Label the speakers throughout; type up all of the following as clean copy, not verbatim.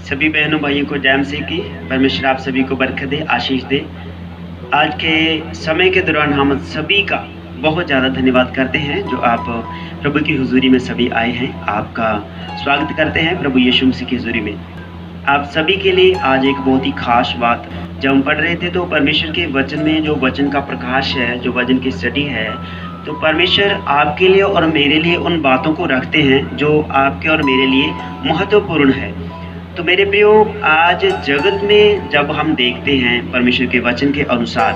Speaker 1: सभी बहनों भाइयों को जय मसीह की। परमेश्वर आप सभी को बरकत दे, आशीष दे। आज के समय के दौरान हम सभी का बहुत ज़्यादा धन्यवाद करते हैं जो आप प्रभु की हुजूरी में सभी आए हैं। आपका स्वागत करते हैं प्रभु यीशु मसीह की हुजूरी में। आप सभी के लिए आज एक बहुत ही खास बात, जब हम पढ़ रहे थे तो परमेश्वर के वचन में जो वचन का प्रकाश है, जो वचन की स्टडी है, तो परमेश्वर आपके लिए और मेरे लिए उन बातों को रखते हैं जो आपके और मेरे लिए महत्वपूर्ण है। तो मेरे प्रियो, आज जगत में जब हम देखते हैं परमेश्वर के वचन के अनुसार,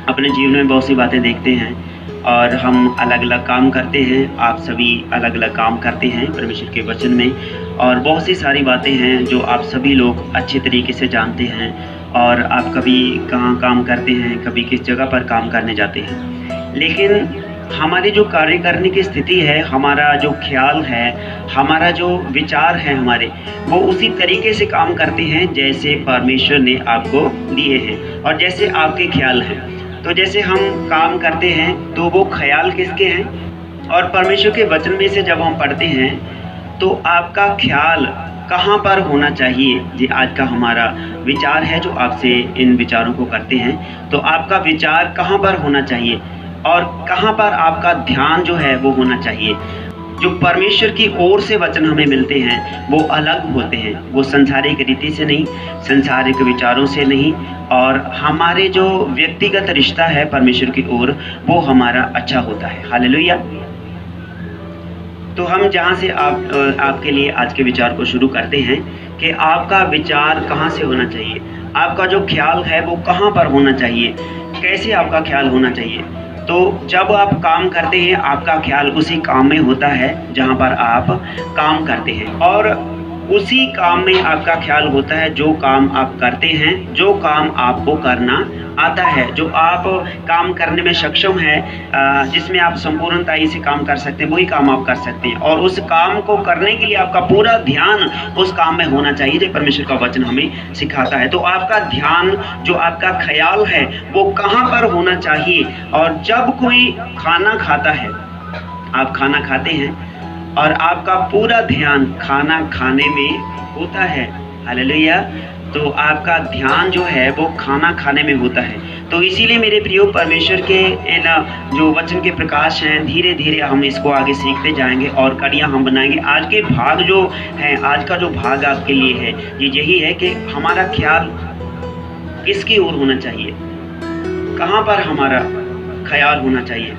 Speaker 1: अपने जीवन में बहुत सी बातें देखते हैं और हम अलग अलग काम करते हैं। आप सभी अलग अलग काम करते हैं परमेश्वर के वचन में, और बहुत सी सारी बातें हैं जो आप सभी लोग अच्छे तरीके से जानते हैं। और आप कभी कहाँ काम करते हैं, कभी किस जगह पर काम करने जाते हैं, लेकिन हमारी जो कार्य करने की स्थिति है, हमारा जो ख्याल है, हमारा जो विचार है हमारे, वो उसी तरीके से काम करते हैं जैसे परमेश्वर ने आपको दिए हैं और जैसे आपके ख्याल हैं। तो जैसे हम काम करते हैं तो वो ख्याल किसके हैं, और परमेश्वर के वचन में से जब हम पढ़ते हैं तो आपका ख्याल कहाँ पर होना चाहिए। जी, आज का हमारा विचार है जो आपसे इन विचारों को करते हैं। तो आपका विचार कहाँ पर होना चाहिए और कहाँ पर आपका ध्यान जो है वो होना चाहिए। जो परमेश्वर की ओर से वचन हमें मिलते हैं वो अलग होते हैं, वो संसारिक रीति से नहीं, संसारिक विचारों से नहीं, और हमारे जो व्यक्तिगत रिश्ता है परमेश्वर की ओर वो हमारा अच्छा होता है। हालेलुया। तो हम जहाँ से आपके लिए आज के विचार को शुरू करते हैं कि आपका विचार कहाँ से होना चाहिए, आपका जो ख्याल है वो कहाँ पर होना चाहिए, कैसे आपका ख्याल होना चाहिए। तो जब आप काम करते हैं आपका ख्याल उसी काम में होता है जहाँ पर आप काम करते हैं, और उसी काम में आपका ख्याल होता है जो काम आप करते हैं, जो काम आपको करना आता है, जो आप काम करने में सक्षम है, जिसमें आप संपूर्णताई से काम कर सकते हैं, वही काम आप कर सकते हैं। और उस काम को करने के लिए आपका पूरा ध्यान उस काम में होना चाहिए जो परमेश्वर का वचन हमें सिखाता है। तो आपका ध्यान, जो आपका ख्याल है, वो कहाँ पर होना चाहिए। और जब कोई खाना खाता है, आप खाना खाते हैं और आपका पूरा ध्यान खाना खाने में होता है, हालेलुया, तो आपका ध्यान जो है वो खाना खाने में होता है। तो इसीलिए मेरे प्रियो, परमेश्वर के जो वचन के प्रकाश हैं, धीरे धीरे हम इसको आगे सीखते जाएंगे और कड़ियाँ हम बनाएंगे। आज के भाग जो हैं, आज का जो भाग आपके लिए है, ये यही है कि हमारा ख्याल किसकी ओर होना चाहिए, कहाँ पर हमारा ख्याल होना चाहिए,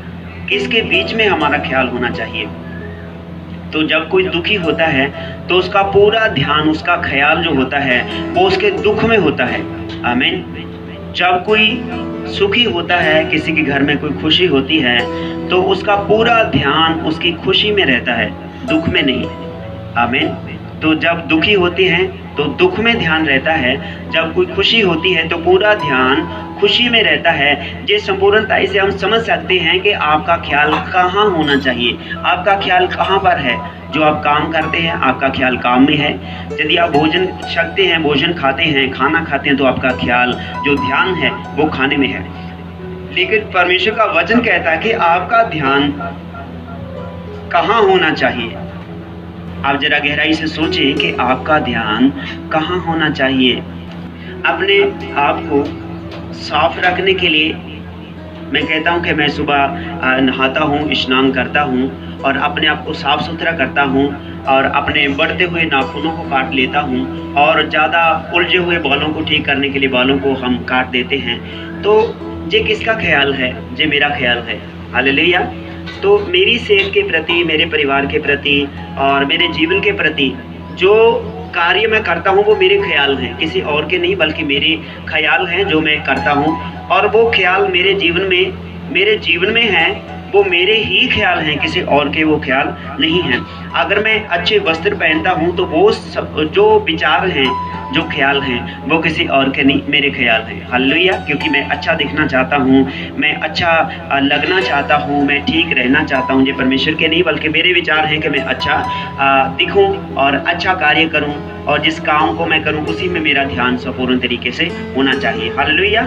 Speaker 1: किसके बीच में हमारा ख्याल होना चाहिए। तो जब कोई दुखी होता है तो उसका पूरा ध्यान, उसका ख्याल जो होता है वो उसके दुख में होता है। आमीन। जब कोई सुखी होता है, किसी के घर में कोई खुशी होती है, तो उसका पूरा ध्यान उसकी खुशी में रहता है, दुख में नहीं। आमीन। तो जब दुखी होते हैं तो दुख में ध्यान रहता है, जब कोई खुशी होती है तो पूरा ध्यान खुशी में रहता है। ये संपूर्णता से हम समझ सकते हैं कि आपका ख्याल कहाँ होना चाहिए, आपका ख्याल कहाँ पर है। जो आप काम करते हैं आपका ख्याल काम में है। यदि आप भोजन छकते हैं, भोजन खाते हैं, खाना खाते हैं, तो आपका ख्याल, जो ध्यान है, वो खाने में है। लेकिन परमेश्वर का वचन कहता है कि आपका ध्यान कहाँ होना चाहिए। आप जरा गहराई से सोचें कि आपका ध्यान कहाँ होना चाहिए। अपने आप को साफ रखने के लिए मैं कहता हूँ कि मैं सुबह नहाता हूँ, स्नान करता हूँ और अपने आप को साफ सुथरा करता हूँ और अपने बढ़ते हुए नाखूनों को काट लेता हूँ, और ज़्यादा उलझे हुए बालों को ठीक करने के लिए बालों को हम काट देते हैं। तो ये किसका ख्याल है? ये मेरा ख्याल है। हालेलुया। तो मेरी सेहत के प्रति, मेरे परिवार के प्रति और मेरे जीवन के प्रति जो कार्य मैं करता हूँ वो मेरे ख्याल हैं, किसी और के नहीं, बल्कि मेरे ख्याल हैं जो मैं करता हूँ। और वो ख्याल मेरे जीवन में है, वो मेरे ही ख्याल हैं, किसी और के वो ख्याल नहीं हैं। अगर मैं अच्छे वस्त्र पहनता हूँ तो वो सब जो विचार हैं, जो ख्याल हैं, वो किसी और के नहीं, मेरे ख्याल हैं। हालेलुया। क्योंकि मैं अच्छा दिखना चाहता हूँ, मैं अच्छा लगना चाहता हूँ, मैं ठीक रहना चाहता हूँ। ये परमेश्वर के नहीं, बल्कि मेरे विचार हैं कि मैं अच्छा दिखूँ और अच्छा कार्य करूँ, और जिस काम को मैं करूँ उसी में मेरा ध्यान संपूर्ण तरीके से होना चाहिए। हालेलुया।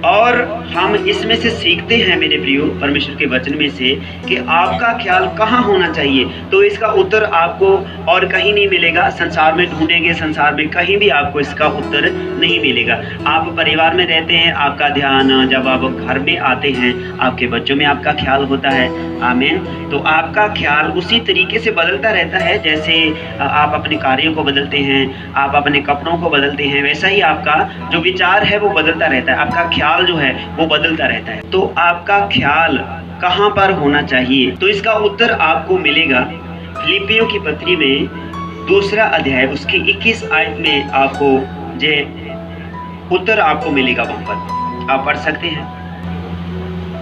Speaker 1: और हम इसमें से सीखते हैं मेरे प्रियो परमेश्वर के वचन में से कि आपका ख्याल कहाँ होना चाहिए। तो इसका उत्तर आपको और कहीं नहीं मिलेगा। संसार में ढूंढेंगे, संसार में कहीं भी आपको इसका उत्तर नहीं मिलेगा। आप परिवार में रहते हैं, आपका ध्यान जब आप घर में आते हैं, आपके बच्चों में आपका ख्याल होता है। आमीन। तो आपका ख्याल उसी तरीके से बदलता रहता है जैसे आप अपने कार्यों को बदलते हैं, आप अपने कपड़ों को बदलते हैं, वैसा ही आपका जो विचार है वो बदलता रहता है। आपका ख्याल जो है वो बदलता रहता है। तो आपका ख्याल कहाँ पर होना चाहिए? तो इसका उत्तर आपको मिलेगा फिलिपियों की पत्री में 2 अध्याय उसकी 21 आयत में आपको जे उत्तर आपको मिलेगा। वहाँ पर आप पढ़ सकते हैं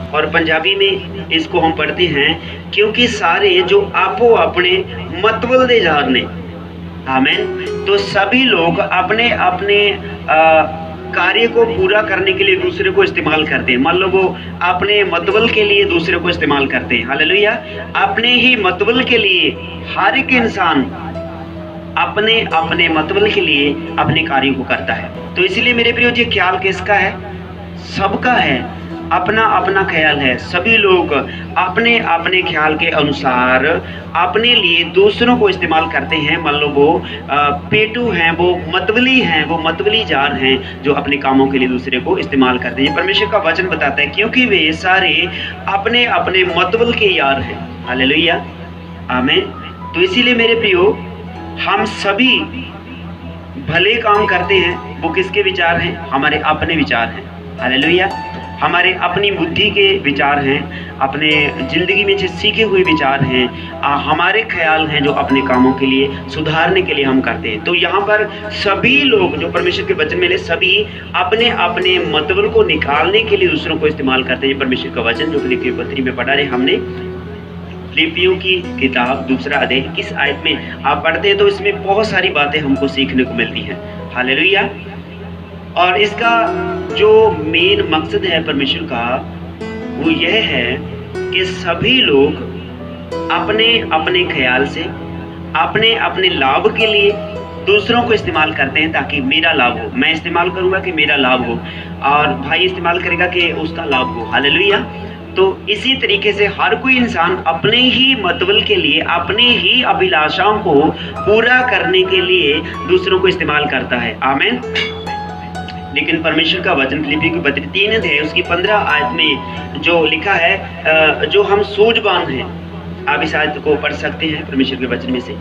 Speaker 1: और पंजाबी में इसको हम पढ़ते हैं, क्योंकि सारे जो आपो अपने मतबल दे जाने। आमीन। तो सभी लोग अपने अपने कार्य को पूरा करने के लिए दूसरे को इस्तेमाल करते हैं। मान लो वो अपने मतबल के लिए दूसरे को इस्तेमाल करते हैं। हालेलुया। अपने ही मतबल के लिए हर एक इंसान अपने अपने मतबल के लिए अपने कार्यों को करता है। तो इसलिए मेरे प्रियो जी, ख्याल किसका है? सबका है। अपना अपना ख्याल है। सभी लोग अपने अपने ख्याल के अनुसार अपने लिए दूसरों को इस्तेमाल करते हैं। मान लो वो पेटू हैं, वो मतबली हैं, वो मतबली जार हैं जो अपने कामों के लिए दूसरे को इस्तेमाल करते हैं। परमेश्वर का वचन बताता है क्योंकि वे सारे अपने अपने मतबल के यार हैं। हालेलुया। आमीन। तो इसीलिए मेरे प्रियो, हम सभी भले काम करते हैं। वो किसके विचार हैं? हमारे अपने विचार हैं। हालेलुया। हमारे अपनी बुद्धि के विचार हैं, अपने ज़िंदगी में जो सीखे हुए विचार हैं, हमारे ख्याल हैं जो अपने कामों के लिए सुधारने के लिए हम करते हैं। तो यहाँ पर सभी लोग जो परमेश्वर के वचन में सभी अपने अपने मतबल को निकालने के लिए दूसरों को इस्तेमाल करते हैं। परमेश्वर का वचन जो फिलिपियों पत्री में पढ़ा रहे हमने, फिलिपियों की किताब 2 अध्याय 21 आयत में आप पढ़ते हैं तो इसमें बहुत सारी बातें हमको सीखने को मिलती हैं। हालेलुया। और इसका जो मेन मकसद है परमेश्वर का, वो यह है कि सभी लोग अपने अपने ख्याल से अपने अपने लाभ के लिए दूसरों को इस्तेमाल करते हैं ताकि मेरा लाभ हो। मैं इस्तेमाल करूँगा कि मेरा लाभ हो, और भाई इस्तेमाल करेगा कि उसका लाभ हो। हालेलुया। तो इसी तरीके से हर कोई इंसान अपने ही मतबल के लिए, अपने ही अभिलाषाओं को पूरा करने के लिए दूसरों को इस्तेमाल करता है। आमीन। लेकिन परमेश्वर का वचन फिलिपियों की पत्री 3 अध्याय उसकी 15 आयत में जो लिखा है, जो हम सूझवान हैं, आप इस आयत को पढ़ सकते हैं परमेश्वर के वचन में से।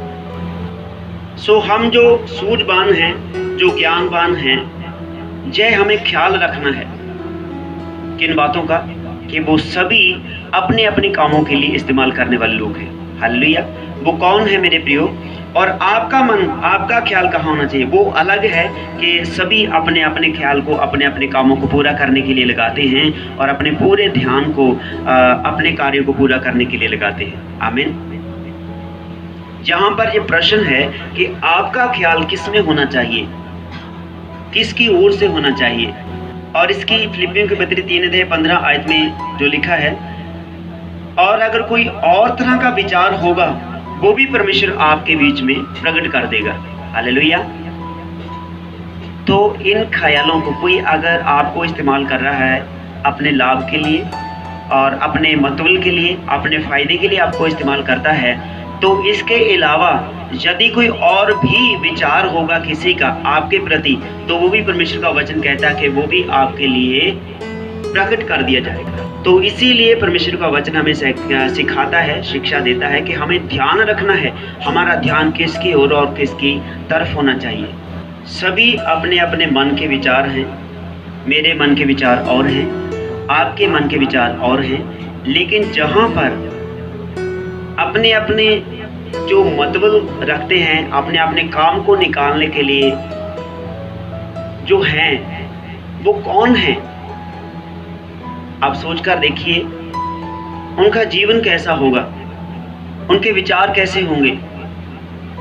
Speaker 1: सो हम जो सूझवान हैं, जो ज्ञानवान हैं, जय हमें ख्याल रखना है किन बातों का, कि वो सभी अपने अपने कामों के लिए इस्तेमाल करने वाले लोग हैं। हालेलुया। वो कौन है मेरे प्रियो? और आपका मन, आपका ख्याल कहाँ होना चाहिए? वो अलग है कि सभी अपने अपने ख्याल को अपने अपने कामों को पूरा करने के लिए लगाते हैं और अपने पूरे ध्यान को अपने कार्यों को पूरा करने के लिए लगाते हैं। आमीन। यहाँ पर ये प्रश्न है कि आपका ख्याल किस में होना चाहिए, किसकी ओर से होना चाहिए? और इसकी फिलिपियों की पत्री 3 अध्याय 15 आयत में जो लिखा है, और अगर कोई और तरह का विचार होगा वो भी परमेश्वर आपके बीच में प्रकट कर देगा। हालेलुया। तो इन ख्यालों को कोई अगर आपको इस्तेमाल कर रहा है अपने लाभ के लिए और अपने मतबल के लिए, अपने फ़ायदे के लिए आपको इस्तेमाल करता है, तो इसके अलावा यदि कोई और भी विचार होगा किसी का आपके प्रति, तो वो भी परमेश्वर का वचन कहता है कि वो भी आपके लिए प्रकट कर दिया जाएगा। तो इसीलिए परमेश्वर का वचन हमें सिखाता है, शिक्षा देता है कि हमें ध्यान रखना है, हमारा ध्यान किसकी ओर और किसकी तरफ होना चाहिए। सभी अपने अपने मन के विचार हैं, मेरे मन के विचार और हैं, आपके मन के विचार और हैं, लेकिन जहाँ पर अपने अपने जो मतबल रखते हैं, अपने अपने काम को निकालने के लिए जो हैं, वो कौन हैं? आप सोचकर देखिए उनका जीवन कैसा होगा, उनके विचार कैसे होंगे।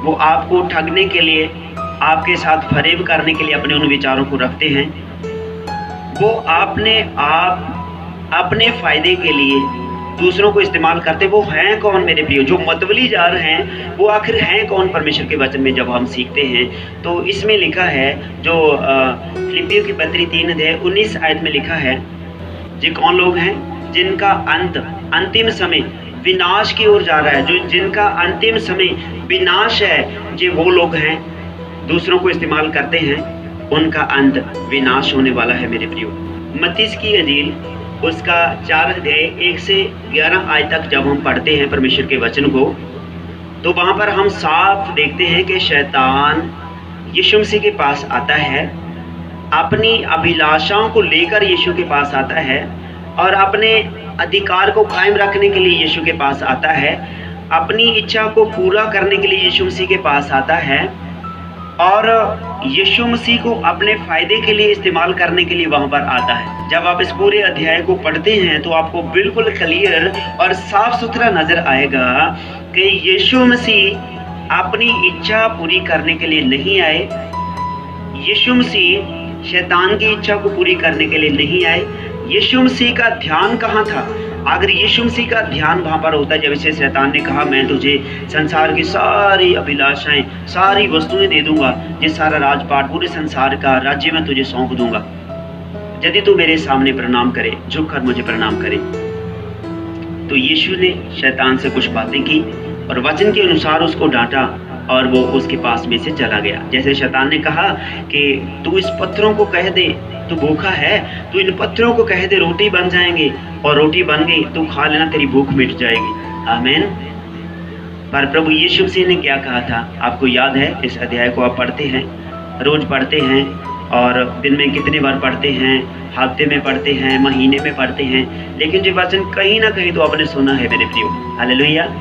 Speaker 1: वो आपको ठगने के लिए, आपके साथ फरेब करने के लिए अपने उन विचारों को रखते हैं। वो अपने फ़ायदे के लिए दूसरों को इस्तेमाल करते, वो हैं कौन मेरे प्रियो? जो मतवली जार हैं वो आखिर हैं कौन परमेश्वर के वचन में जब हम सीखते हैं तो इसमें लिखा है, जो फिलिपियों की पत्री 3 अध्याय 19 आयत में लिखा है, ये कौन लोग हैं जिनका अंत अंतिम समय विनाश की ओर जा रहा है, जो जिनका अंतिम समय विनाश है, ये वो लोग हैं दूसरों को इस्तेमाल करते हैं, उनका अंत विनाश होने वाला है मेरे प्रियो। मत्ती की अंजील उसका 4 अध्याय 1 से 11 आयत तक जब हम पढ़ते हैं परमेश्वर के वचन को, तो वहाँ पर हम साफ देखते हैं कि शैतान यीशु मसीह के पास आता है, अपनी अभिलाषाओं को लेकर यीशु के पास आता है और अपने अधिकार को कायम रखने के लिए यीशु के पास आता है, अपनी इच्छा को पूरा करने के लिए यीशु मसीह के पास आता है और यीशु मसीह को अपने फ़ायदे के लिए इस्तेमाल करने के लिए वहाँ पर आता है। जब आप इस पूरे अध्याय को पढ़ते हैं तो आपको बिल्कुल क्लियर और साफ सुथरा नज़र आएगा कि यीशु मसीह अपनी इच्छा पूरी करने के लिए नहीं आए, यीशु मसीह शैतान की इच्छा को पूरी करने के लिए नहीं आए। यीशु मसीह का ध्यान कहाँ था? अगर यीशु मसीह का ध्यान वहाँ पर होता, जैसे शैतान ने कहा मैं तुझे संसार की सारी अभिलाषाएं, सारी वस्तुएं दे दूंगा, ये सारा राजपाट, पूरे संसार का राज्य मैं तुझे सौंप दूंगा यदि तू मेरे सामने प्रणाम करे, झुक कर मुझे प्रणाम करे। तो यीशु ने शैतान से कुछ बातें की और वचन के अनुसार उसको डांटा और वो उसके पास में से चला गया। जैसे शैतान ने कहा कि तू इस पत्थरों को कह दे, तू भूखा है, तू इन पत्थरों को कह दे रोटी बन जाएंगे, और रोटी बन गई, तू खा लेना, तेरी भूख मिट जाएगी। आमीन। पर प्रभु यीशु मसीह ने क्या कहा था? आपको याद है? इस अध्याय को आप पढ़ते हैं, रोज पढ़ते हैं, और दिन में कितने बार पढ़ते हैं, हफ्ते में पढ़ते हैं, महीने में पढ़ते हैं, लेकिन जो वचन कहीं ना कहीं तो आपने सुना है मेरे प्रियो। हालेलुया।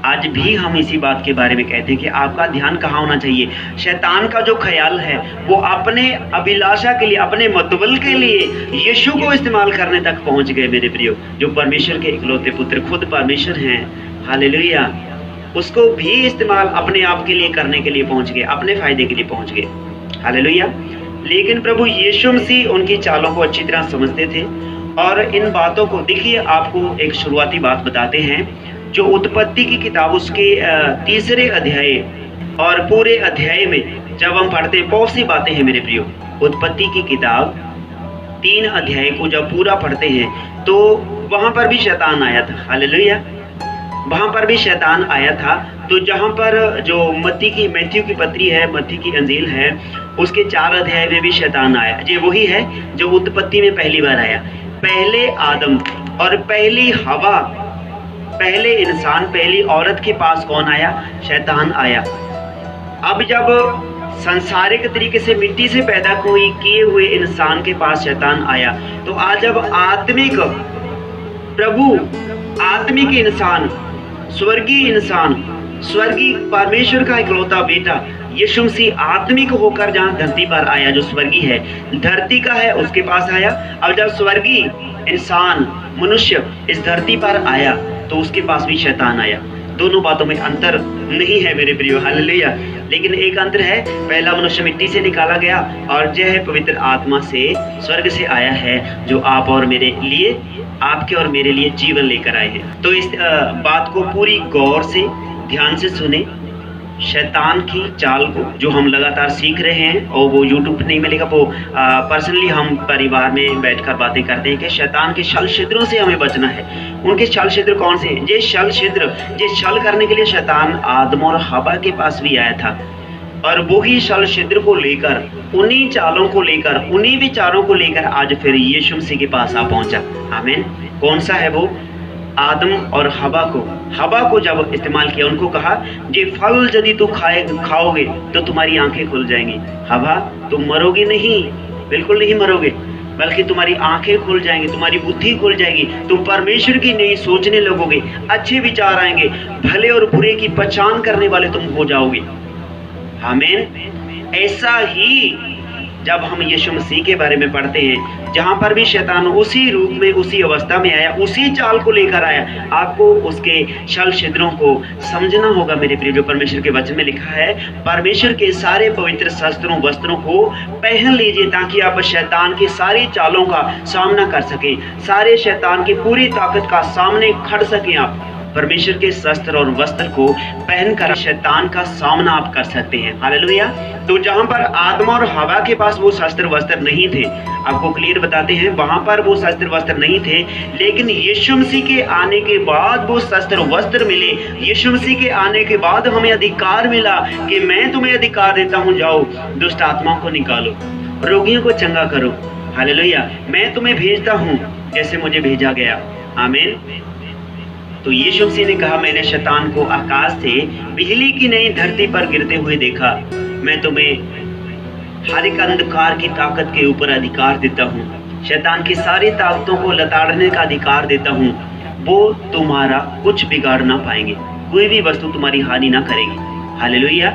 Speaker 1: आज भी हम इसी बात के बारे में कहते हैं कि आपका ध्यान कहाँ होना चाहिए। शैतान का जो ख्याल है वो अपने अभिलाषा के लिए, अपने मतबल के लिए यीशु को इस्तेमाल करने तक पहुंच गए मेरे प्रियो। जो परमेश्वर के इकलौते पुत्र, खुद परमेश्वर हैं, हालेलुया, उसको भी इस्तेमाल अपने आप के लिए करने के लिए पहुंच गए, अपने फायदे के लिए पहुंच गए। हालेलुया। लेकिन प्रभु यीशु मसीह उनकी चालों को अच्छी तरह समझते थे और इन बातों को, देखिए आपको एक शुरुआती बात बताते हैं, जो उत्पत्ति की किताब उसके 3 अध्याय और पूरे अध्याय में जब हम पढ़ते हैं, बहुत सी बातें हैं मेरे प्रियो। उत्पत्ति की किताब 3 अध्याय को जब पूरा पढ़ते हैं तो वहाँ पर भी शैतान आया था। हालेलुया। वहाँ पर भी शैतान आया था। तो जहाँ पर जो मैथ्यू की पत्री है, मत्ती की अंजील है, उसके 4 अध्याय में भी शैतान आया। ये वही है जो उत्पत्ति में पहली बार आया। पहले आदम और पहली हवा, पहले इंसान, पहली औरत के पास कौन आया? शैतान आया। अब जब सांसारिक तरीके से मिट्टी से पैदा किए हुए इंसान के पास शैतान आया, तो आज जब आत्मिक प्रभु, आत्मिक इंसान, स्वर्गीय इंसान, स्वर्गीय परमेश्वर का इकलौता बेटा यीशु मसीह आत्मिक होकर जहाँ धरती पर आया, जो स्वर्गीय है, धरती का है, उसके पास आया। अब जब स्वर्गीय इंसान, मनुष्य इस धरती पर आया तो उसके पास भी शैतान आया। दोनों बातों में अंतर नहीं है मेरे प्रियो। हालेलुया। लेकिन एक अंतर है, पहला मनुष्य मिट्टी से निकाला गया और यह है पवित्र आत्मा से, स्वर्ग से आया है, जो आप और मेरे लिए, आपके और मेरे लिए जीवन लेकर आए हैं। तो इस बात को पूरी गौर से, ध्यान से सुने। शैतान की चाल को जो हम लगातार सीख रहे हैं, और वो यूट्यूब पर नहीं मिलेगा, वो पर्सनली हम परिवार में बैठकर बातें करते हैं कि शैतान के छल छिद्रों से हमें बचना है। उनके छल छिद्र कौन से? ये छल छिद्र, ये छल करने के लिए शैतान आदम और हवा के पास भी आया था, और वही छल छिद्र को लेकर, उन्हीं चालों को लेकर, उन्हीं विचारों को लेकर आज फिर यीशु मसीह के पास आ पहुंचा। आमीन। कौन सा है वो? आदम और हवा को जब इस्तेमाल किया, उनको कहा ये फल यदि तू खाओगे तो तुम्हारी आंखें खुल जाएंगी। हवा, तुम मरोगे नहीं, बिल्कुल नहीं मरोगे, बल्कि तुम्हारी आंखें खुल जाएंगी, तुम्हारी बुद्धि खुल जाएगी, तुम परमेश्वर की नहीं सोचने लगोगे, अच्छे विचार आएंगे, भले और बुरे की पहचान करने वाले तुम हो जाओगे। आमीन। ऐसा ही जब हम यीशु मसीह के बारे में पढ़ते हैं, जहाँ पर भी शैतान उसी रूप में, उसी अवस्था में आया, उसी चाल को लेकर आया, आपको उसके छल छिद्रों को समझना होगा मेरे प्रिय। जो परमेश्वर के वचन में लिखा है, परमेश्वर के सारे पवित्र शस्त्रों वस्त्रों को पहन लीजिए ताकि आप शैतान की सारी चालों का सामना कर सकें, सारे शैतान की पूरी ताकत का सामने खड़ सकें। आप परमेश्वर के शस्त्र और वस्त्र को पहनकर शैतान का सामना आप कर सकते हैं। हालेलुया। तो जहां पर आदम और हवा के पास वो शस्त्र वस्त्र नहीं थे, आपको क्लियर बताते हैं, वहां पर वो शस्त्र वस्त्र नहीं थे, लेकिन यीशु मसीह के आने के बाद वो शस्त्र वस्त्र मिले। यीशु मसीह के आने के बाद हमें अधिकार मिला कि मैं तुम्हें अधिकार देता हूं, जाओ दुष्ट आत्माओं को निकालो, रोगियों को चंगा करो। हालेलुया। मैं तुम्हें भेजता हूं जैसे मुझे भेजा गया। आमीन। तो यीशु मसीह ने कहा, मैंने शैतान को आकाश से बिजली की नई धरती पर गिरते हुए देखा। मैं तुम्हें हर एक अंधकार की ताकत के ऊपर अधिकार देता हूँ, शैतान की सारी ताकतों को लताड़ने का अधिकार देता हूँ। वो तुम्हारा कुछ बिगाड़ ना पाएंगे, कोई भी वस्तु तुम्हारी हानि ना करेगी। हालेलुया।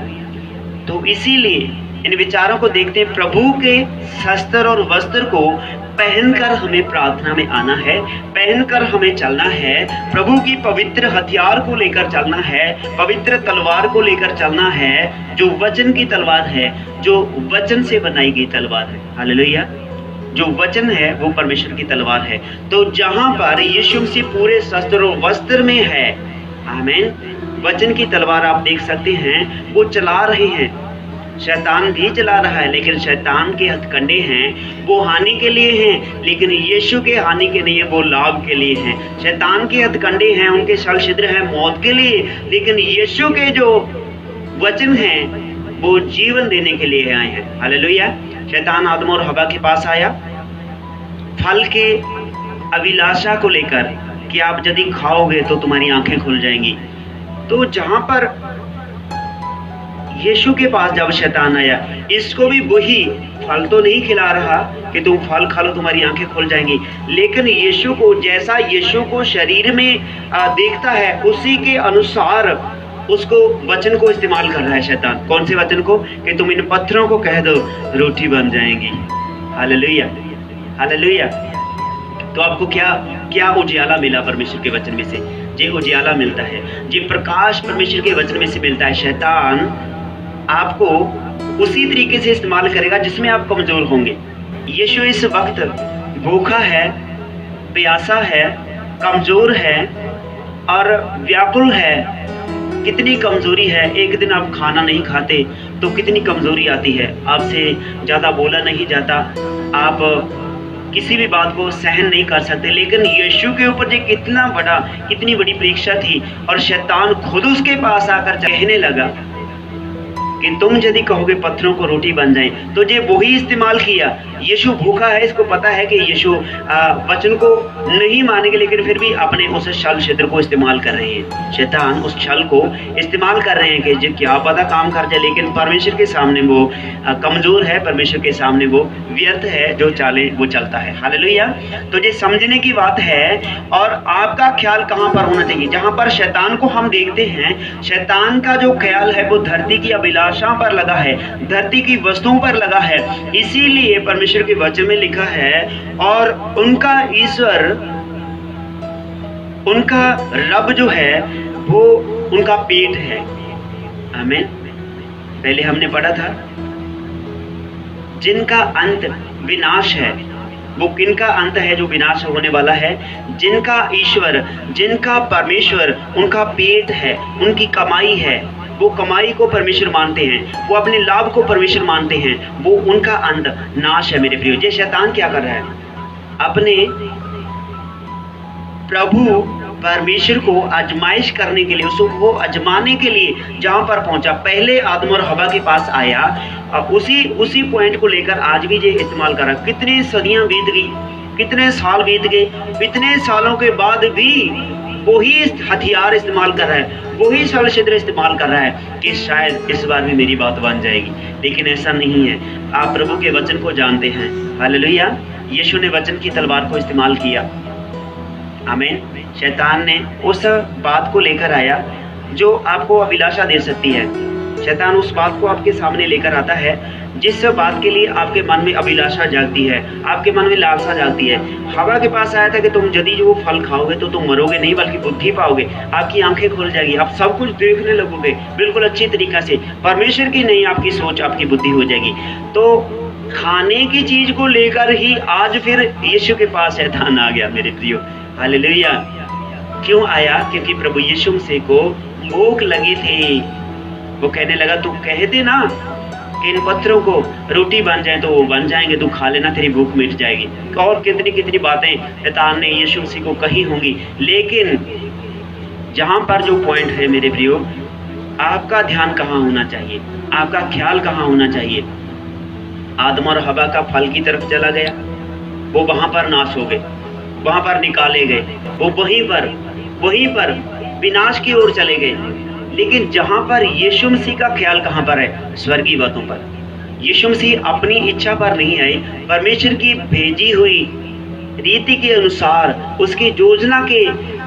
Speaker 1: तो इसीलिए इन विचारों को देखते हैं, प्रभु के शस्त्र और वस्त्र को पहनकर हमें प्रार्थना में आना है, पहनकर हमें चलना है, प्रभु की पवित्र हथियार को लेकर चलना है, पवित्र तलवार को लेकर चलना है, जो वचन की तलवार है, जो वचन से बनाई गई तलवार है। हालेलुया। जो वचन है वो परमेश्वर की तलवार है। तो जहां पर यीशु मसीह पूरे शस्त्र और वस्त्र में है, आमीन, वचन की तलवार आप देख सकते हैं, वो चला रहे हैं। शैतान भी चला रहा है, लेकिन शैतान के हथकंडे हैं वो हानि के लिए हैं, लेकिन यीशु के हानि के नहीं है, वो लाभ के लिए हैं। शैतान के हथकंडे हैं, उनके छल छिद्र हैं मौत के लिए, लेकिन यीशु के जो वचन हैं वो जीवन देने के लिए आए हैं। हालेलुया। शैतान आदम और हवा के पास आया फल के अभिलाषा को लेकर कि आप यदि खाओगे तो तुम्हारी आंखें खुल जाएंगी। तो जहां पर यीशु के पास जब शैतान आया, इसको भी वही फल तो नहीं खिला रहा कि तुम फल खा लो तुम्हारी आंखें खुल जाएंगी, लेकिन यीशु को, जैसा यीशु को शरीर में देखता है, उसी के अनुसार उसको वचन को इस्तेमाल कर रहा है शैतान। कौन से वचन को? कि तुम इन पत्थरों को कह दो रोटी बन जाएंगी। हालेलुया। हालेलुया। तो आपको क्या उजियाला मिला परमेश्वर के वचन में से? जे उजियाला मिलता है, जे प्रकाश परमेश्वर के वचन में से मिलता है। शैतान आपको उसी तरीके से इस्तेमाल करेगा जिसमें आप कमजोर होंगे। यीशु इस वक्त भूखा है, प्यासा है, कमजोर है और व्याकुल है। कितनी कमजोरी है, एक दिन आप खाना नहीं खाते तो कितनी कमजोरी आती है, आपसे ज़्यादा बोला नहीं जाता, आप किसी भी बात को सहन नहीं कर सकते। लेकिन यीशु के ऊपर जो कितनी बड़ी परीक्षा थी, और शैतान खुद उसके पास आकर कहने लगा कि तुम यदि कहोगे पत्थरों को रोटी बन जाए, तो ये वही इस्तेमाल किया। यीशु भूखा है, इसको पता है कि यीशु वचन को नहीं मानेंगे, लेकिन फिर भी अपने उस छल क्षेत्र को इस्तेमाल कर रहे हैं। शैतान उस छल को इस्तेमाल कर रहे हैं कि जो क्या पता काम कर जाए, लेकिन परमेश्वर के सामने वो कमजोर है, परमेश्वर के सामने वो व्यर्थ है, जो चाले वो चलता है। हालेलुया। तो ये समझने की बात है। और आपका ख्याल कहाँ पर होना चाहिए? जहाँ पर शैतान को हम देखते हैं, शैतान का जो ख्याल है वो धरती की अभिलाषा पर लगा है, धरती की वस्तुओं पर लगा है। इसीलिए परमेश्वर के वचन में लिखा है, और उनका ईश्वर, उनका रब जो है वो उनका पेट है। आमीन। पहले हमने पढ़ा था, जिनका अंत विनाश है, वो किनका अंत है जो विनाश होने वाला है? जिनका ईश्वर, जिनका परमेश्वर उनका पेट है, उनकी कमाई है, वो कमाई को परमेश्वर मानते हैं, वो अपने लाभ को परमेश्वर मानते हैं, वो उनका अंत नाश है। मेरे प्रियो, ये शैतान क्या कर रहा है? अपने प्रभु परमेश्वर को आजमाइश करने के लिए, उसको आजमाने के लिए जहाँ पर पहुँचा, पहले आदम और हवा के पास आया, उसी पॉइंट को लेकर आज भी ये इस्तेमाल कर रहा है। कितनी सदियाँ बीत गई, कितने साल बीत गए, इतने सालों के बाद भी वही हथियार इस्तेमाल कर रहा है, वही छल छिद्र इस्तेमाल कर रहा है कि शायद इस बार भी मेरी बात बन जाएगी। लेकिन ऐसा नहीं है। आप प्रभु के वचन को जानते हैं। हालेलुया। यीशु ने वचन की तलवार को इस्तेमाल किया। आमीन। शैतान ने उस बात को लेकर आया जो आपको अभिलाषा दे सकती है। शैतान उस बात को आपके सामने लेकर आता है जिस बात के लिए आपके मन में अभिलाषा जागती है, आपके मन में लालसा जागती है। हवा के पास आया था कि तुम यदि जो फल खाओगे तो तुम मरोगे नहीं बल्कि बुद्धि पाओगे, आपकी आंखें खुल जाएगी, आप सब कुछ देखने लगोगे बिल्कुल अच्छी तरीक़ा से। परमेश्वर की नहीं, आपकी सोच, आपकी बुद्धि हो जाएगी। तो खाने की चीज को लेकर ही आज फिर यीशु के पास शैतान आ गया मेरे प्रियो। हालेलुया। क्यों आया? क्योंकि प्रभु यीशु मसीह को भूख लगी थी। वो कहने लगा तू कह दे ना कि इन पत्थरों को रोटी बन जाए तो वो बन जाएंगे, तू खा लेना, तेरी भूख मिट जाएगी। और कितनी कितनी बातें शैतान ने यीशु मसीह को कही होंगी। लेकिन जहां पर जो पॉइंट है मेरे प्रियो, आपका ध्यान कहाँ होना चाहिए, आपका ख्याल कहाँ होना चाहिए? आदम और हवा का फल की तरफ चला गया, वो वहां पर नाश हो गए, वहां पर निकाले गए, वो वहीं पर विनाश की ओर चले गए। लेकिन जहां पर यीशु मसीह का ख्याल कहां पर है? स्वर्गीय बातों पर। यीशु मसीह अपनी इच्छा पर नहीं आए, परमेश्वर की भेजी हुई रीति के अनुसार, उसकी योजना के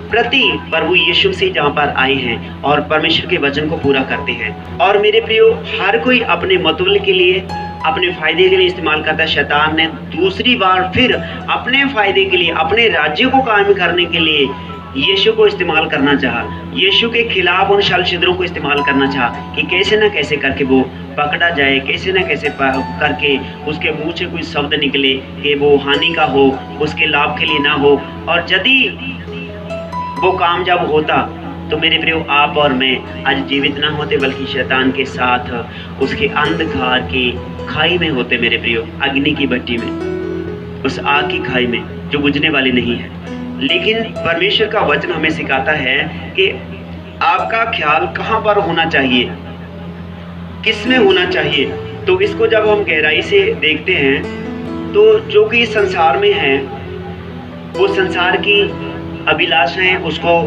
Speaker 1: प्रति प्रभु यीशु मसीह जहाँ पर आए हैं और परमेश्वर के वचन को पूरा करते हैं। और मेरे प्रियो, हर कोई अपने मतबल के लिए, अपने फायदे के लिए इस्तेमाल करता है। शैतान ने दूसरी बार फिर अपने फायदे के लिए, अपने राज्य को कायम करने के लिए यीशु को इस्तेमाल करना चाहा, यीशु के खिलाफ उन छल-छिद्रों को इस्तेमाल करना चाहा कि कैसे न कैसे करके वो पकड़ा जाए, कैसे न कैसे करके उसके मुंह से कोई शब्द निकले कि वो हानि का हो, उसके लाभ के लिए ना हो। और यदि वो कामयाब होता तो मेरे प्रियो, आप और मैं आज जीवित ना होते बल्कि शैतान के साथ उसके अंधकार की खाई में होते मेरे प्रियो, अग्नि की भट्टी में, उस आग की खाई में जो बुझने वाली नहीं है। लेकिन परमेश्वर का वचन हमें सिखाता है कि आपका ख्याल कहाँ पर होना चाहिए, किस में होना चाहिए। तो इसको जब हम गहराई से देखते हैं तो जो कि संसार में है, वो संसार की अभिलाषाएं उसको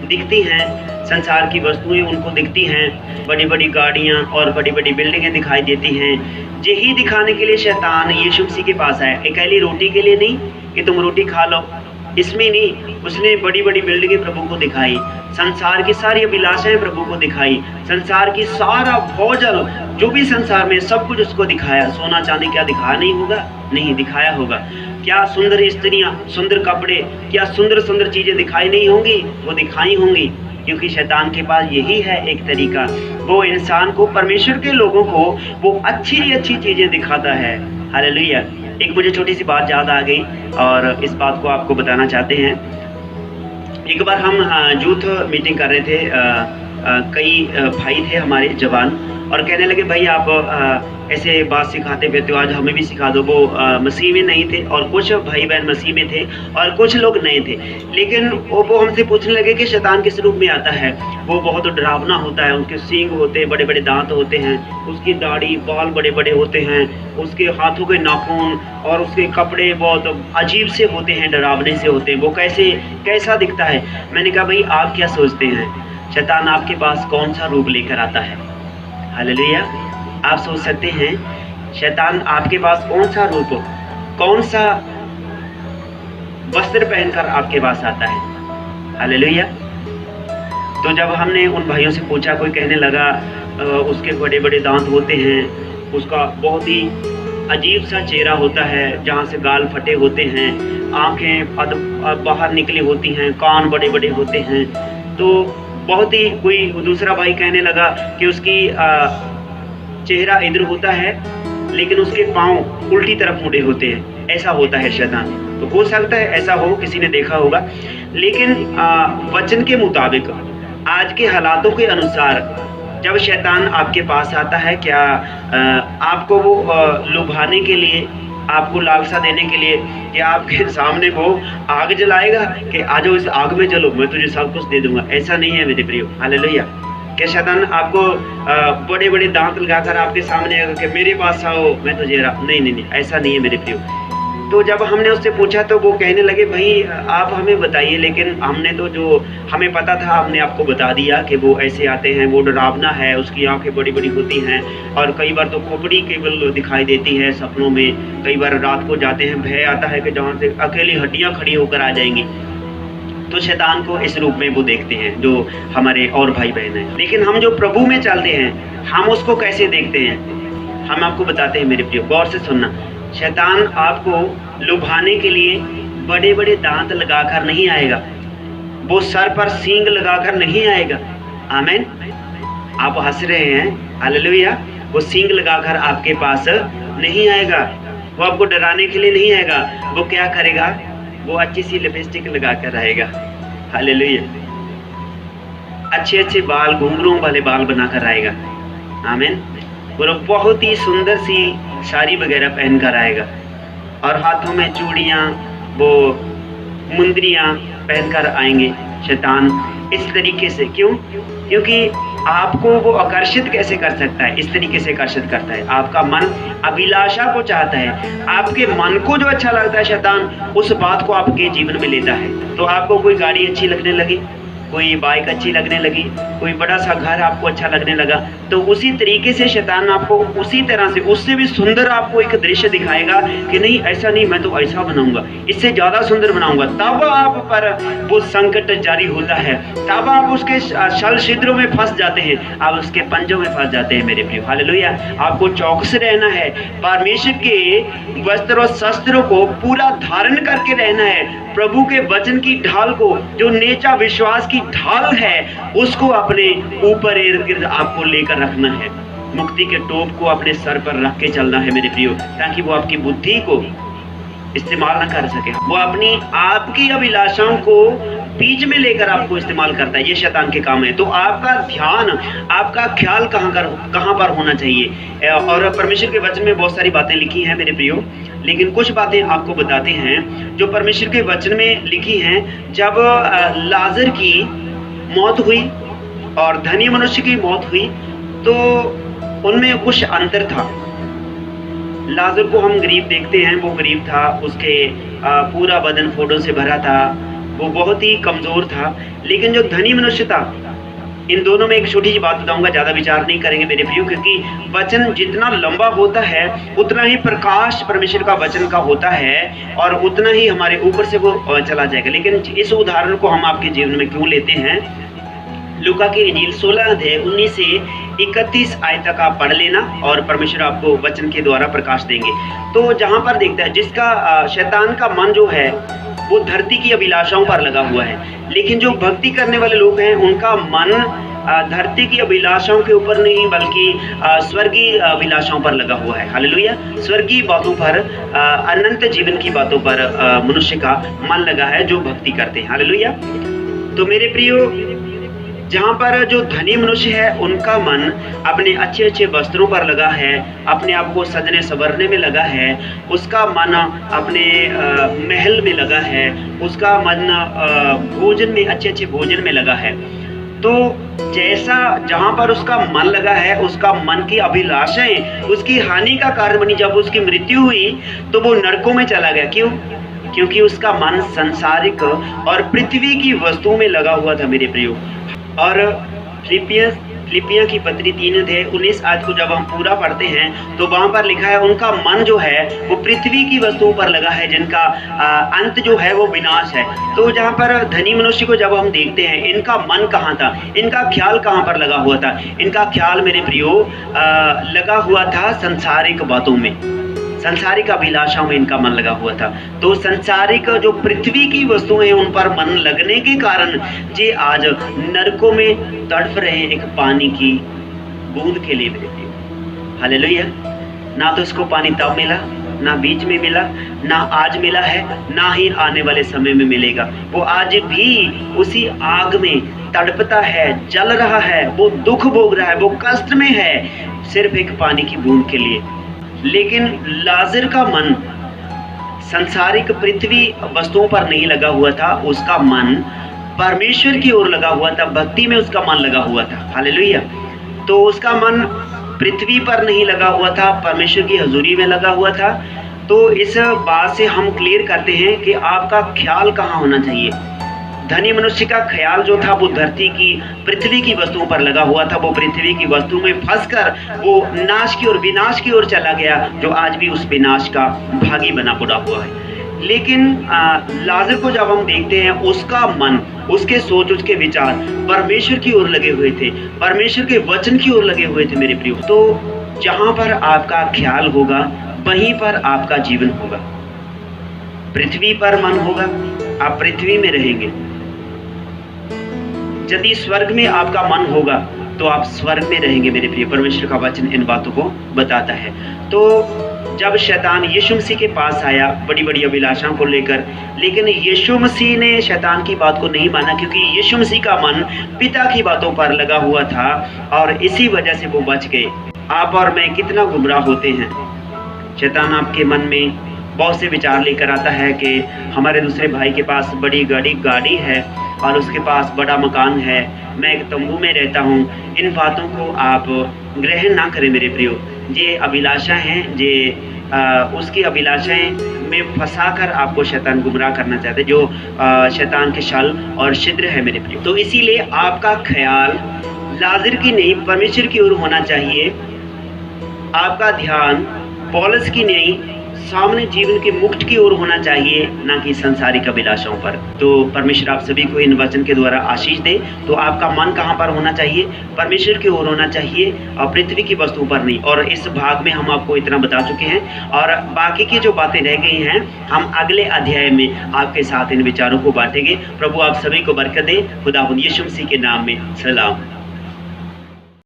Speaker 1: दिखती हैं, संसार की वस्तुएं उनको दिखती हैं, बड़ी बड़ी गाड़ियां और बड़ी बड़ी बिल्डिंगें दिखाई देती हैं। यही दिखाने के लिए शैतान यीशु मसीह के पास आया, अकेली रोटी के लिए नहीं कि तुम रोटी खा लो, इसमें नहीं, उसने बड़ी बड़ी बिल्डिंगें प्रभु को दिखाई, संसार की सारी अभिलाषाएं प्रभु को दिखाई, संसार की सारा भोजन जो भी संसार में सब कुछ उसको दिखाया। सोना चांदी क्या दिखाया नहीं होगा? नहीं दिखाया होगा। क्या सुंदर स्त्रियां, सुंदर कपड़े, क्या सुंदर सुंदर चीजें दिखाई नहीं होंगी? वो दिखाई होंगी, क्योंकि शैतान के पास यही है एक तरीका, वो इंसान को, परमेश्वर के लोगों को वो अच्छी अच्छी चीजें दिखाता है। हालेलुया। एक मुझे छोटी सी बात याद आ गई और इस बात को आपको बताना चाहते हैं। एक बार हम यूथ मीटिंग कर रहे थे, कई भाई थे हमारे जवान और कहने लगे भाई आप ऐसे बात सिखाते फिरते हो, आज हमें भी सिखा दो। वो मसीह में नहीं थे और कुछ भाई बहन मसीह में थे और कुछ लोग नए थे। लेकिन वो हमसे पूछने लगे कि शैतान किस रूप में आता है, वो बहुत डरावना होता है, उसके सींग होते हैं, बड़े बड़े दांत होते हैं, उसकी दाढ़ी बाल बड़े बड़े होते हैं, उसके हाथों के नाखून और उसके कपड़े बहुत अजीब से होते हैं, डरावने से होते हैं। वो कैसा दिखता है? मैंने कहा भाई आप क्या सोचते हैं, शैतान आपके पास कौन सा रूप लेकर आता है? हालेलुया। आप सोच सकते हैं शैतान आपके पास कौन सा रूप, कौन सा वस्त्र पहनकर आपके पास आता है? हालेलुया। तो जब हमने उन भाइयों से पूछा, कोई कहने लगा उसके बड़े बड़े दांत होते हैं, उसका बहुत ही अजीब सा चेहरा होता है जहाँ से गाल फटे होते हैं, आंखें बाहर निकली होती हैं, कान बड़े बड़े होते हैं। तो बहुत ही, कोई दूसरा भाई कहने लगा कि उसकी चेहरा इधर होता है लेकिन उसके पांव उल्टी तरफ मुड़े होते हैं, ऐसा होता है शैतान। तो हो सकता है ऐसा हो, किसी ने देखा होगा। लेकिन वचन के मुताबिक, आज के हालातों के अनुसार जब शैतान आपके पास आता है, क्या आपको वो लुभाने के लिए, आपको लालसा देने के लिए, कि आपके सामने वो आग जलाएगा कि आ जाओ इस आग में चलो, मैं तुझे सब कुछ दे दूंगा? ऐसा नहीं है मेरे प्रियो। हालेलुया। क्या शैतान आपको बड़े बड़े दांत लगाकर आपके सामने आएगा कि मेरे पास आओ मैं तुझे नहीं, ऐसा नहीं है मेरे प्रियो। तो जब हमने उससे पूछा तो वो कहने लगे भाई आप हमें बताइए, लेकिन हमने तो जो हमें पता था हमने आपको बता दिया कि वो ऐसे आते हैं, वो डरावना है, उसकी आंखें बड़ी बड़ी होती हैं और कई बार तो खोपड़ी केवल दिखाई देती है सपनों में। कई बार रात को जाते हैं, भय आता है कि जहाँ से अकेली हड्डियाँ खड़ी होकर आ जाएंगी। तो शैतान को इस रूप में वो देखते हैं जो हमारे और भाई बहन हैं। लेकिन हम जो प्रभु में चलते हैं हम उसको कैसे देखते हैं, हम आपको बताते हैं मेरे प्रियो, गौर से सुनना। शैतान आपको लुभाने के लिए बड़े बड़े दांत लगाकर नहीं आएगा, वो सर पर सींग लगाकर नहीं आएगा। आमीन। आप हंस रहे हैं, हालेलुया। वो सींग लगाकर आपके पास नहीं आएगा, वो आपको डराने के लिए नहीं आएगा। वो क्या करेगा, वो अच्छी सी लिपस्टिक लगाकर आएगा, हालेलुया। अच्छे अच्छे बाल, घुंघरूं वाले बाल बनाकर आएगा, आमीन। और बहुत ही सुंदर सी साड़ी वगैरह पहन कर आएगा और हाथों में चूड़ियाँ, वो मुंदरियाँ पहनकर आएंगे शैतान इस तरीके से। क्यों? क्योंकि आपको वो आकर्षित कैसे कर सकता है, इस तरीके से आकर्षित करता है। आपका मन अभिलाषा को चाहता है, आपके मन को जो अच्छा लगता है शैतान उस बात को आपके जीवन में लेता है। तो आपको कोई गाड़ी अच्छी लगने लगी, कोई बाइक अच्छी लगने लगी, कोई बड़ा सा घर आपको अच्छा लगने लगा, तो उसी तरीके से शैतान आपको उसी तरह से, उससे भी सुंदर आपको एक दृश्य दिखाएगा कि नहीं ऐसा नहीं, मैं तो ऐसा बनाऊंगा, इससे ज़्यादा सुंदर बनाऊंगा। तब आप पर वो संकट जारी होता है, तब आप उसके छल छिद्रों में फंस जाते हैं, आप उसके पंजों में फंस जाते हैं मेरे प्रिय, हालेलुया। आपको चौकस रहना है, परमेश्वर के वस्त्र और शस्त्रों को पूरा धारण करके रहना है। प्रभु के वचन की ढाल को, जो नेचा विश्वास की ढाल है, उसको अपने ऊपर इर्द गिर्द आपको लेकर रखना है। मुक्ति के टोप को अपने सर पर रख के चलना है मेरे प्रियो, ताकि वो आपकी बुद्धि को इस्तेमाल ना कर सके। वो अपनी आपकी अभिलाषाओं को बीच में लेकर आपको इस्तेमाल करता है, ये शैतान के काम है। तो आपका ध्यान, आपका ख्याल कहाँ पर होना चाहिए। और परमेश्वर के वचन में बहुत सारी बातें लिखी हैं मेरे प्रियो, लेकिन कुछ बातें आपको बताते हैं जो परमेश्वर के वचन में लिखी हैं। जब लाजर की मौत हुई और धनी मनुष्य की मौत हुई तो उनमें कुछ अंतर था। लाजर को हम गरीब देखते हैं, वो गरीब था, उसके पूरा बदन फोड़ों से भरा था, वो बहुत ही कमज़ोर था। लेकिन जो धनी मनुष्य था, इन दोनों में एक छोटी सी बात बताऊंगा, ज़्यादा विचार नहीं करेंगे मेरे प्रियो, क्योंकि वचन जितना लंबा होता है उतना ही प्रकाश परमेश्वर का वचन का होता है और उतना ही हमारे ऊपर से वो चला जाएगा। लेकिन इस उदाहरण को हम आपके जीवन में क्यों लेते हैं, लूका की इंजील 16 अध्याय 19 से 31 आयत तक आप पढ़ लेना और परमेश्वर आपको वचन के द्वारा प्रकाश देंगे। तो जहाँ पर देखता है, जिसका शैतान का मन जो है वो धरती की अभिलाषाओं पर लगा हुआ है, लेकिन जो भक्ति करने वाले लोग हैं उनका मन धरती की अभिलाषाओं के ऊपर नहीं बल्कि स्वर्गीय अभिलाषाओं पर लगा हुआ है, हालेलुया। स्वर्गीय बातों पर, अनंत जीवन की बातों पर मनुष्य का मन लगा है जो भक्ति करते हैं, हालेलुया। तो मेरे प्रियो, जहाँ पर जो धनी मनुष्य है उनका मन अपने अच्छे अच्छे वस्त्रों पर लगा है, अपने आप को सजने संवरने में लगा है, उसका मन अपने महल में लगा है, उसका मन भोजन में, अच्छे अच्छे भोजन में लगा है। तो जैसा जहाँ पर उसका मन लगा है, उसका मन की अभिलाषाएं उसकी हानि का कारण बनी। जब उसकी मृत्यु हुई तो वो नरकों में चला गया। क्यों? क्योंकि उसका मन संसारिक और पृथ्वी की वस्तुओं में लगा हुआ था मेरे प्रियो। और फिलिपियां की पत्री 3 अध्याय 19 आयत को जब हम पूरा पढ़ते हैं तो वहाँ पर लिखा है उनका मन जो है वो पृथ्वी की वस्तुओं पर लगा है, जिनका अंत जो है वो विनाश है। तो जहाँ पर धनी मनुष्य को जब हम देखते हैं, इनका मन कहाँ था, इनका ख्याल कहाँ पर लगा हुआ था? इनका ख्याल मेरे प्रियो लगा हुआ था संसारिक बातों में, संसारिक अभिलाषाओं में इनका मन लगा हुआ था। तो संसारिक जो पृथ्वी की वस्तुएं हैं उन पर मन लगने के कारण जे आज नरकों में तड़प रहे एक पानी की बूंद के लिए मेरे प्रिय, हालेलुया। ना तो इसको पानी तब मिला, ना बीच में मिला, ना आज मिला है, ना ही आने वाले समय में मिलेगा। वो आज भी उसी आग में तड़पता है, जल रहा है, वो दुख भोग रहा है, वो कष्ट में है, सिर्फ एक पानी की बूंद के लिए। लेकिन लाजर का मन संसारिक पृथ्वी वस्तुओं पर नहीं लगा हुआ था, उसका मन परमेश्वर की ओर लगा हुआ था, भक्ति में उसका मन लगा हुआ था, हालेलुया। तो उसका मन पृथ्वी पर नहीं लगा हुआ था, परमेश्वर की हजूरी में लगा हुआ था। तो इस बात से हम क्लियर करते हैं कि आपका ख्याल कहाँ होना चाहिए। धनी मनुष्य का ख्याल जो था वो धरती की, पृथ्वी की वस्तुओं पर लगा हुआ था। वो पृथ्वी की वस्तुओं में फंसकर वो नाश की ओर, विनाश की ओर चला गया, जो आज भी उस विनाश का भागी बना पड़ा हुआ है। लेकिन लाजर को जब हम देखते हैं उसका मन, उसके सोच, उसके विचार परमेश्वर की ओर लगे हुए थे, परमेश्वर के वचन की ओर लगे हुए थे मेरे प्रियो। तो जहाँ पर आपका ख्याल होगा वहीं पर आपका जीवन होगा। पृथ्वी पर मन होगा, आप पृथ्वी में रहेंगे। यदि स्वर्ग में आपका मन होगा तो आप स्वर्ग में रहेंगे मेरे प्रिय। परमेश्वर का वचन इन बातों को बताता है। तो जब शैतान यीशु मसीह के पास आया बड़ी बड़ी अभिलाषाओं को लेकर, लेकिन यीशु मसीह ने शैतान की बात को नहीं माना, क्योंकि यीशु मसीह का मन पिता की बातों पर लगा हुआ था और इसी वजह से वो बच गए। आप और मैं कितना गुमराह होते हैं। शैतान आपके मन में बहुत से विचार लेकर आता है कि हमारे दूसरे भाई के पास बड़ी गाड़ी है और उसके पास बड़ा मकान है, मैं एक तंबू में रहता हूँ। इन बातों को आप ग्रहण ना करें मेरे प्रियो। ये अभिलाषा हैं, ये उसकी अभिलाषाएं में फंसाकर आपको शैतान गुमराह करना चाहते, जो शैतान के छल और छिद्र है मेरे प्रियो। तो इसीलिए आपका ख्याल लाजर की नहीं परमेश्वर की ओर होना चाहिए। आपका ध्यान पौलुस की नहीं सामने जीवन के मुक्त की ओर होना चाहिए, ना कि संसारिक अभिलाषाओं पर। तो परमेश्वर आप सभी को इन वचन के द्वारा आशीष दे। तो आपका मन कहाँ पर होना चाहिए? परमेश्वर की ओर होना चाहिए और पृथ्वी की वस्तुओं पर नहीं। और इस भाग में हम आपको इतना बता चुके हैं और बाकी की जो बातें रह गई हैं हम अगले अध्याय में आपके साथ इन विचारों को बांटेंगे। प्रभु आप सभी को बरकत दे। खुदावंद यीशु मसीह के नाम में सलाम।